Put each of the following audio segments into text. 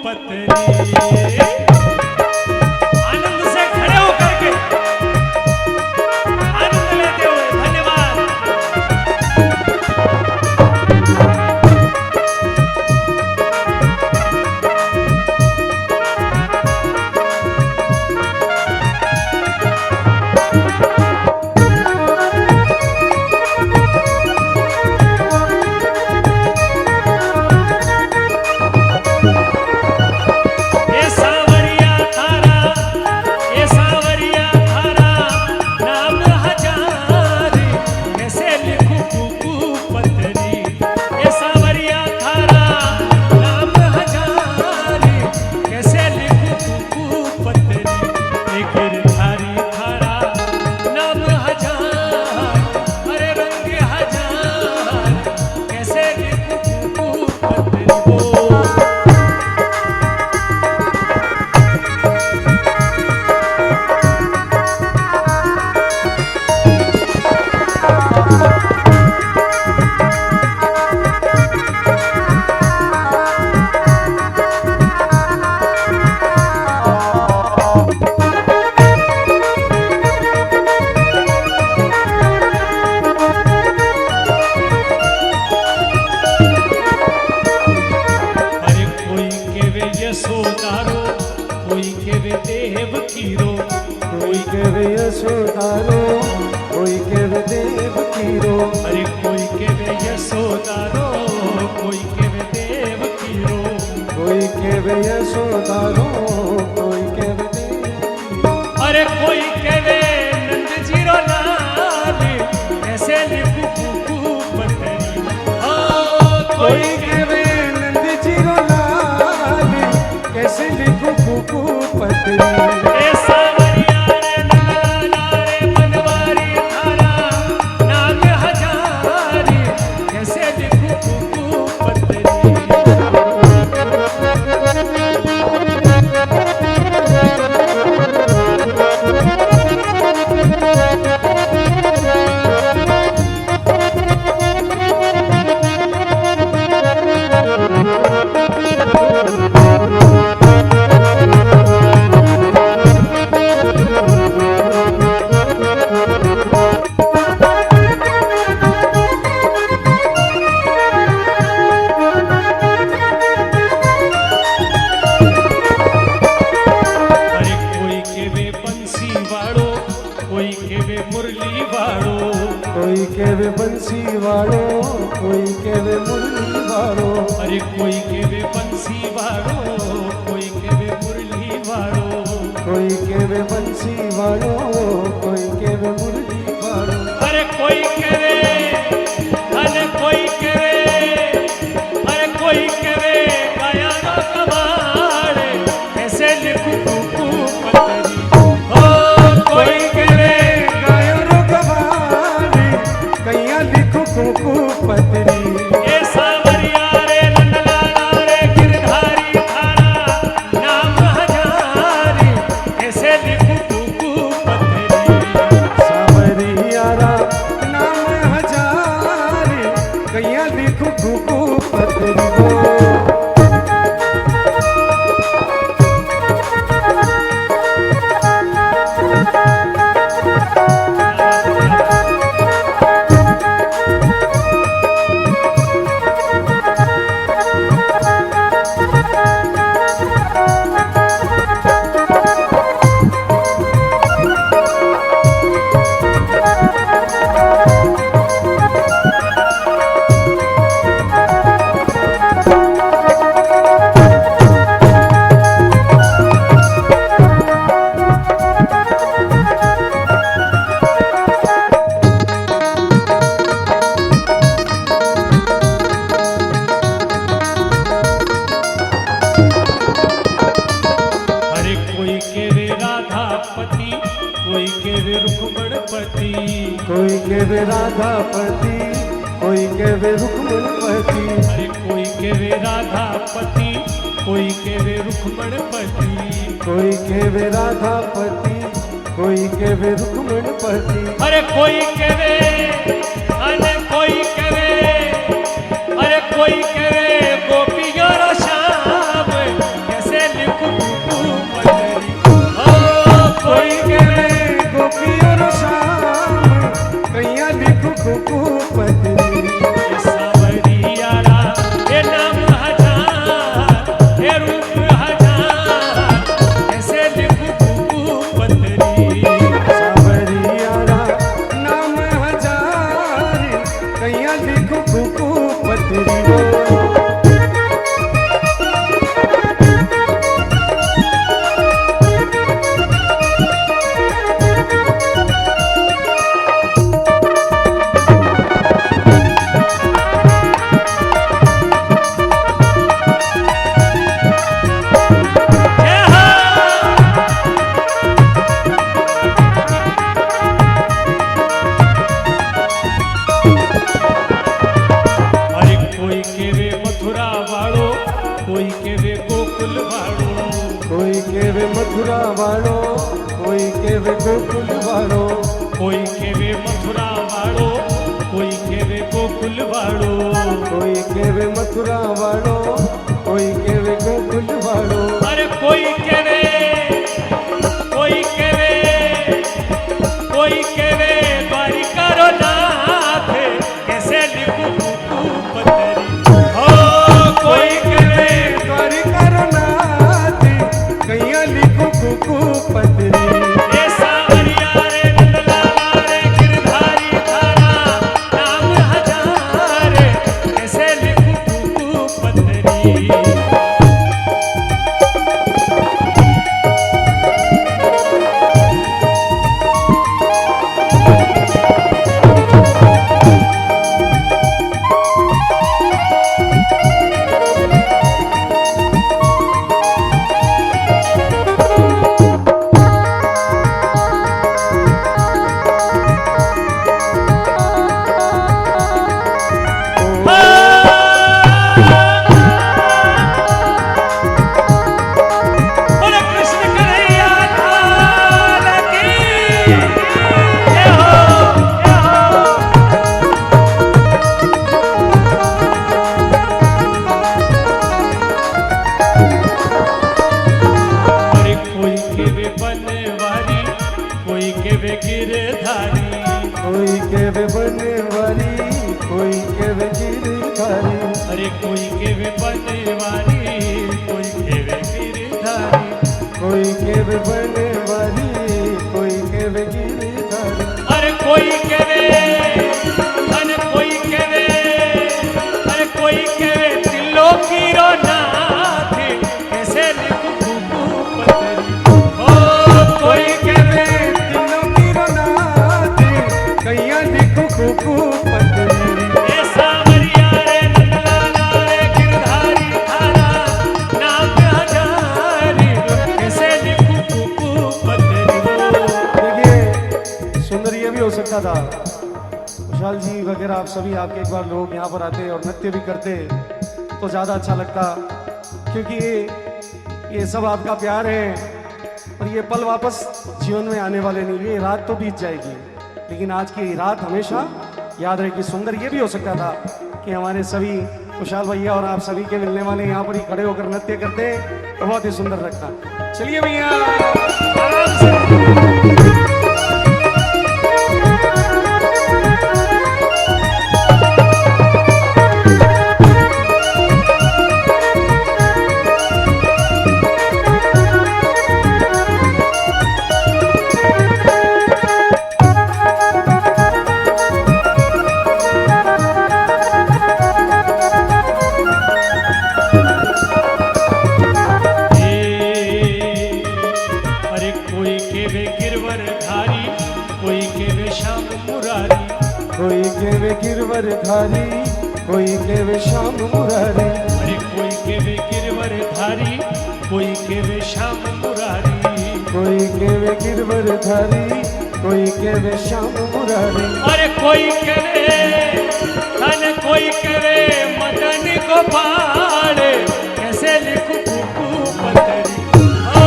पतरी। आनंद से खड़े होकर के आनंद लेते हुए धन्यवाद। यशोदारो कोई केवे देव कीरो, कोई केवे यशोदारो कोई केवे देव कीरो। अरे कोई केवे यशोदारो कोई केवे देव कीरो, कोई केवे यशोदारो कोई केवे देव। अरे कोई केवे नंद जीरो लाल ऐसे लिखू कुकू पतरी। कोई केवे नंद जीरो लाल कैसे लिखू कुकू पतरी। कोई केवे बंसी वालो कोई केवे मुरली वालो। अरे कोई केवे बंसी वालो कोई केवे मुरली वालो। कोई केवे बंसी वालो कोई केवे मुरली वालो। अरे कोई केवे अरे कोई केवे अरे कोई केवे गाया रो कबाड़े ऐसे लिखू कुकू पतरी। ओ कोई केवे गाया रो कबाड़े कैया लिखू कुकू पतरी। ए सावरिया रे नंदलाला रे गिरधारी थारा नाम हजारी ऐसे लिखू कुकू पतरी। सावरिया रा नाम हजारी कैया लिखू कुकू पतरी। कोई केवे रुक्मणपति। कोई केवे राधापति कोई केवे रुक्मणपति। अरे कोई केवे राधापति कोई केवे रुक्मणपति। कोई केवे राधापति कोई केवे रुक्मणपति। अरे कोई केवे अरे कोई केवे अरे कोई केवे गोपियों रो श्याम કેવે ગોકુલ વાળો, કોઈ કેવે મથુરા વાળો, કોઈ કેવે ગોકુલ વાળો, કોઈ કેવે મથુરા વાળો, કોઈ કેવે ગોકુલ વાળો. કોઈ કેવે મથુરા વાળો, કોઈ કેવે ગોકુલ વાળો. અરે કોઈ કેવે, કોઈ કેવે, કોઈ કેવે દ્વારિકારો નાથ, કેસે લીખું પતરી. હો કોઈ કેવે દ્વારિકારો નાથ, કૈયા લીખું કુકુ પતરી. એ સાવરિયા રે નંદલાલા રે ગિરધારી તારા નામ હજારે, કેસે લીખું પતરી. બોલો કૃષ્ણ કનૈયા લાલ કી જય હો, જય હો. અરે કોઈ કેવે બનવારી, કોઈ કેવે ગિરધારી, કોઈ કેવે બનવારી, કોઈ કેવે ગિરધારી. અરે કોઈ કેવે બનવારી, કોઈ કેવે ગિરધારી. કોઈ કેવે બનવારી, કોઈ કેવે ગિરધારી. અરે કોઈ કેવે, અને કોઈ કેવે, અરે કોઈ કેવે ત્રિલોકીરો નાથ, કેસે લીખું પતરી. ઓ કોઈ કેવે ત્રિલોકીરો નાથ, કૈયા લીખું કુકુ પતરી. એ સાવરિયા રે નંદલાલા રે ગિરધારી તારા નામ હજારી, કેસે લીખું પતરી. देखिए सुंदर ये भी हो सकता था, विशाल जी वगैरह आप सभी आपके एक बार लोग यहाँ पर आते और नृत्य भी करते तो ज़्यादा अच्छा लगता, क्योंकि ये सब आपका प्यार है और ये पल वापस जीवन में आने वाले नहीं. ये रात तो बीत जाएगी, लेकिन आज की रात हमेशा याद रहेगी. सुंदर ये भी हो सकता था कि हमारे सभी कुशाल भैया और आप सभी के मिलने वाले यहाँ पर ही खड़े होकर नृत्य करते तो बहुत ही सुंदर लगता. चलिए भैया आराम से. अरे कोई केवे गिरवर धारी, कोई केवे श्याम मुरारी. कोई केवे गिरवर धारी, कोई केवे श्याम मुरारी. अरे कोई केवे गिरवर धारी, कोई केवे श्याम मुरारी. कोई केवे गिरवर धारी, कोई केवे श्याम मुरारी. अरे कोई केवे, अरे कोई केवे मदन गोपाल, कैसे लिखूं पतरी. ओ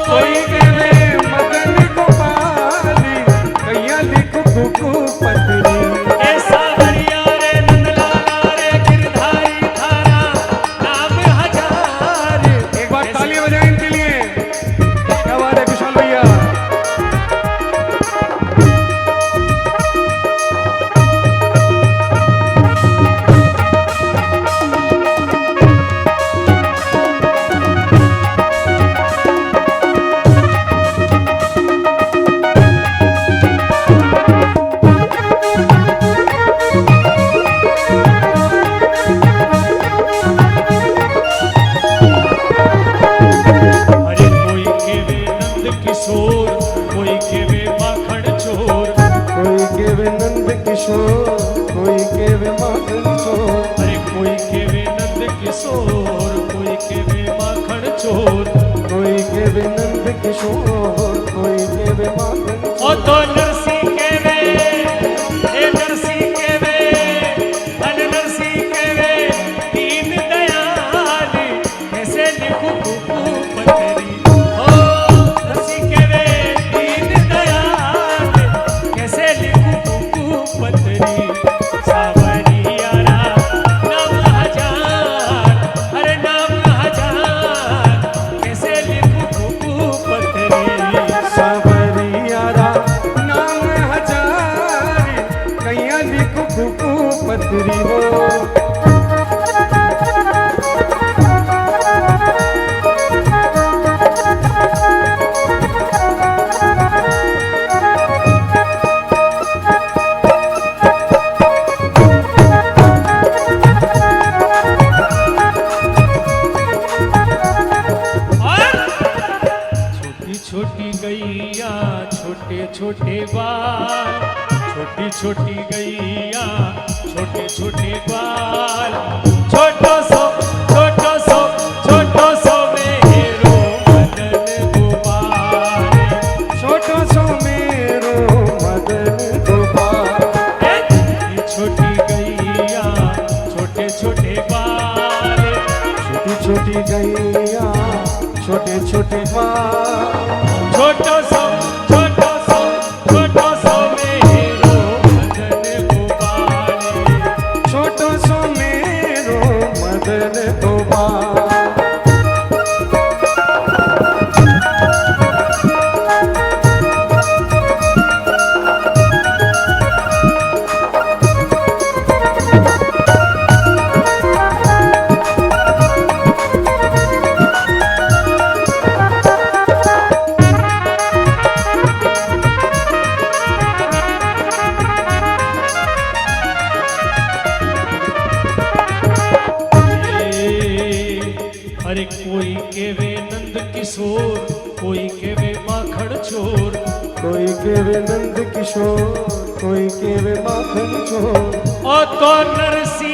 कोई केवे मदन गोपाली, कैया लिखो कुकु पतरी. ए सावरिया रे नंदलाला रे गिरधारी तारा नाम हजारी. एक बार तालियां बजाएं इनके लिए. क्या बात है कुशाल भैया. अरे कोई केवे नंद किशोर, कोई केवे माखन चोर. कोई केवे नंद किशोर, कोई केवे माखन चोर. अरे कोई केवे नंद किशोर, कोई केवे माखन चोर. कोई केवे नंद किशोर, कोई केवे माखन चोर. ओ तो नरसिंह केवे, ए नरसिंह केवे, अन नरसिंह केवे दीन दयाल, छोटे बाल, छोटी छोटी गैया, छोटे छोटे बाल, छोटो सो छोटो सो छोटो सो मेरो मदन गोपाल, छोटो सो मेरो मदन गोपाल। छोटी गैया, छोटे छोटे बाल, छोटी छोटी गैया, छोटे छोटे बाल, छोटो सो छोटो सो छोटो सो मेरो मदन गोपाल, छोटो सो मेरो मदन गोपाल। अरे कोई केवे नंद किशोर, कोई केवे माखन चोर, कोई केवे नंद किशोर, कोई केवे माखन चोर। ओ तो नरसी